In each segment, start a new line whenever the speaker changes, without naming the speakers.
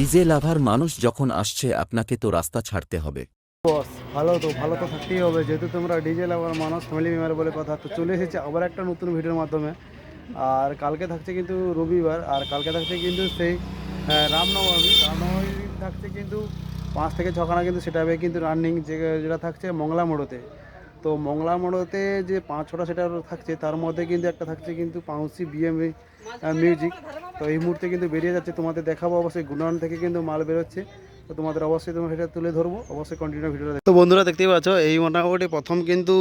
DJ লাভার মানুষ যখন আসছে আপনাকে তো রাস্তা ছাড়তে হবে।
বস ভালো তো থাকতেই হবে, যেহেতু তোমরা ডিজে লাভার মানুষ, ফ্যামিলি মেম্বার বলে কথা। তো চলে এসেছে আবার একটা নতুন ভিডিওর মাধ্যমে। আর কালকে থাকছে কিন্তু রবিবার, আর কালকে থাকছে কিন্তু সেই রামনবমী থাকছে কিন্তু 5 থেকে 6খানা কিন্তু সেটা হবে কিন্তু রানিং, যেটা থাকছে মংলা মোড়তে। তো মংলা মোড়তে যে 5-6টা সেটা থাকছে, তার মধ্যে কিন্তু একটা থাকছে কিন্তু পাউসি বিএম মিউজিক। তো এই মুহূর্তে কিন্তু বেরিয়ে যাচ্ছে, তোমাদের দেখাবো। অবশ্যই গুণান থেকে কিন্তু মাল বেরোচ্ছে, তো তোমাদের অবশ্যই তোমরা সেটা তুলে ধরবো। অবশ্যই কন্টিনিউ ভিডিওটা। তো বন্ধুরা দেখতেই পাচ্ছ, এই মোটামুটি প্রথম কিন্তু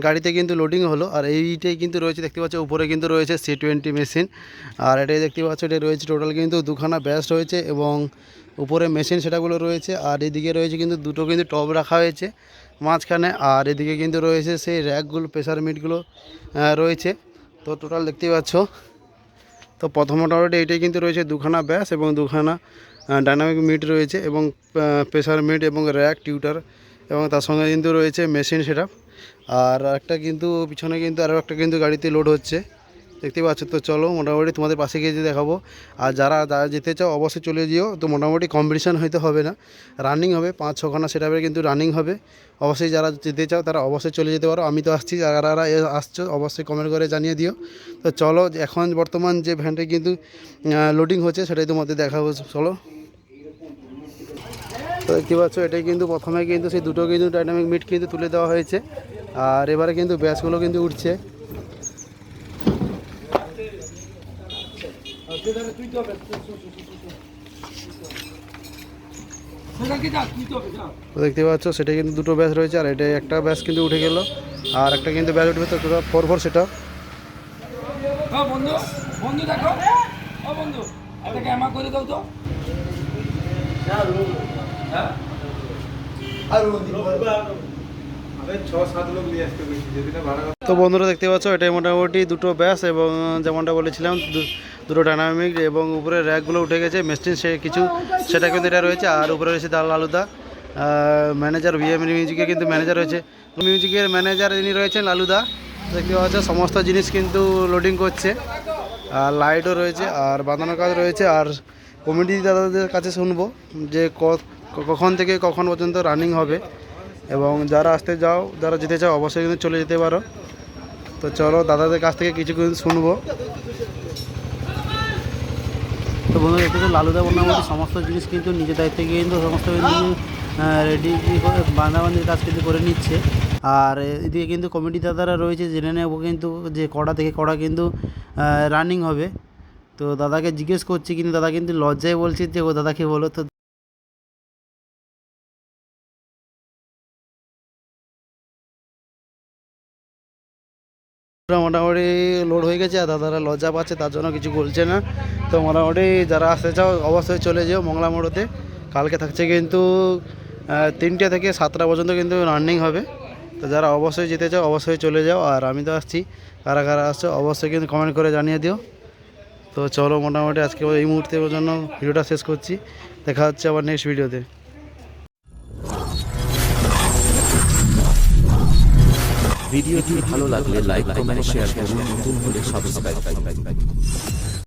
গাড়িতে কিন্তু লোডিং হলো। আর এইটাই কিন্তু রয়েছে, দেখতে পাচ্ছ উপরে কিন্তু রয়েছে C20 মেশিন। আর এটাই দেখতে পাচ্ছ, এটা রয়েছে টোটাল কিন্তু 2খানা ব্যাস রয়েছে এবং উপরে মেশিন সেটাগুলো রয়েছে। আর এদিকে রয়েছে কিন্তু দুটো কিন্তু টপ রাখা হয়েছে মাঝখানে। আর এদিকে কিন্তু রয়েছে সেই র্যাকগুলো, প্রেসার মিটগুলো রয়েছে। তো টোটাল দেখতেই পাচ্ছ। তো প্রথম মোটামুটি এইটাই কিন্তু রয়েছে 2খানা ব্যাস এবং 2খানা ডাইনামিক মিট রয়েছে এবং প্রেসার মিট এবং র্যাক টিউটার, এবং তার সঙ্গে কিন্তু রয়েছে মেশিন সেটআপ। আর একটা কিন্তু পিছনে কিন্তু আরও একটা কিন্তু গাড়িতে লোড হচ্ছে, দেখতে পাচ্ছ। তো চলো মোটামুটি তোমাদের পাশে গিয়ে দেখাবো। আর যারা যেতে চাও অবশ্যই চলে যেও। তো মোটামুটি কম্পিটিশান হইতে হবে না, রানিং হবে 5-6খানা সেটআপের কিন্তু রানিং হবে। অবশ্যই যারা যেতে চাও তারা অবশ্যই চলে যেতে পারো। আমি তো আসছি, যারা আসছো অবশ্যই কমেন্ট করে জানিয়ে দিও। তো চলো, এখন বর্তমান যে ভ্যানটা কিন্তু লোডিং হচ্ছে সেটাই তোমাদের দেখাবো, চলো। তো দেখতে পাচ্ছ, এটাই কিন্তু প্রথমে কিন্তু সেই দুটো কিন্তু ডাইনামিক মিট কিন্তু তুলে দেওয়া হয়েছে। আর এবারে কিন্তু ব্যাসগুলো কিন্তু উঠছে। দেখতে পাচ্ছ, সেটা কিন্তু দুটো ব্যাচ রয়েছে। আর এটা একটা ব্যাচ কিন্তু উঠে গেল, আর একটা কিন্তু ব্যাচ উঠবে। তো টোটাল 4 সেটা।
বন্ধু বন্ধু দেখো, ও বন্ধু একটা ক্যামেরা করে দাও তো।
তো বন্ধুরা দেখতে পাচ্ছ, এটাই মোটামুটি দুটো ব্যাস এবং যেমনটা বলেছিলাম দুটো ডাইনামিক এবং উপরে র্যাকগুলো উঠে গেছে। মেশিন সে কিছু সেটা কিন্তু এটা রয়েছে। আর উপরে রয়েছে লালুদা, ম্যানেজার ভিএম মিউজিকের কিন্তু ম্যানেজার রয়েছে। মিউজিকের ম্যানেজার ইনি রয়েছেন লালুদা। দেখতে পাচ্ছ সমস্ত জিনিস কিন্তু লোডিং করছে। আর লাইটও রয়েছে, আর বাঁধানোর কাজ রয়েছে। আর কমিটি দাদাদের কাছে শুনবো যে কখন থেকে কখন পর্যন্ত রানিং হবে, এবং যারা যারা যেতে চাও অবশ্যই কিন্তু চলে যেতে পারো। তো চলো দাদাদের কাছ থেকে কিছু কিছু শুনবো। তো বন্ধুরা দেখতে লালুদা মোটামুটি সমস্ত জিনিস কিন্তু নিজের দায়িত্বে কিন্তু সমস্ত রেডি বাঁধাবান্ধির কাজ কিন্তু করে নিচ্ছে। আর এদিকে কিন্তু কমিটি দাদারা রয়েছে, জেনে নেবো কিন্তু যে কটা থেকে কটা কিন্তু রানিং হবে। তো দাদাকে জিজ্ঞেস করছি, কিন্তু দাদা কিন্তু লজ্জায় বলছে যে ও দাদাকে বলো। তো মোটামুটি লোড হয়ে গেছে, আর দাদারা লজ্জা পাচ্ছে, তার জন্য কিছু বলছে না। তো মোটামুটি যারা আসতে চাও অবশ্যই চলে যেও মংলা মোড়তে। কালকে থাকছে কিন্তু 3টে থেকে 7টা পর্যন্ত কিন্তু রানিং হবে। তো যারা অবশ্যই যেতে চাও অবশ্যই চলে যাও। আর আমি তো আসছি, কারা কারা আসছো অবশ্যই কিন্তু কমেন্ট করে জানিয়ে দিও। তো চলো মোটামুটি আজকে এই মুহূর্তের জন্য ভিডিওটা শেষ করছি। দেখা হচ্ছে আবার নেক্সট ভিডিওতে।
ভিডিওটি ভালো লাগলে লাইক, কমেন্ট, শেয়ার করুন। নতুন হলে সাবস্ক্রাইব করুন।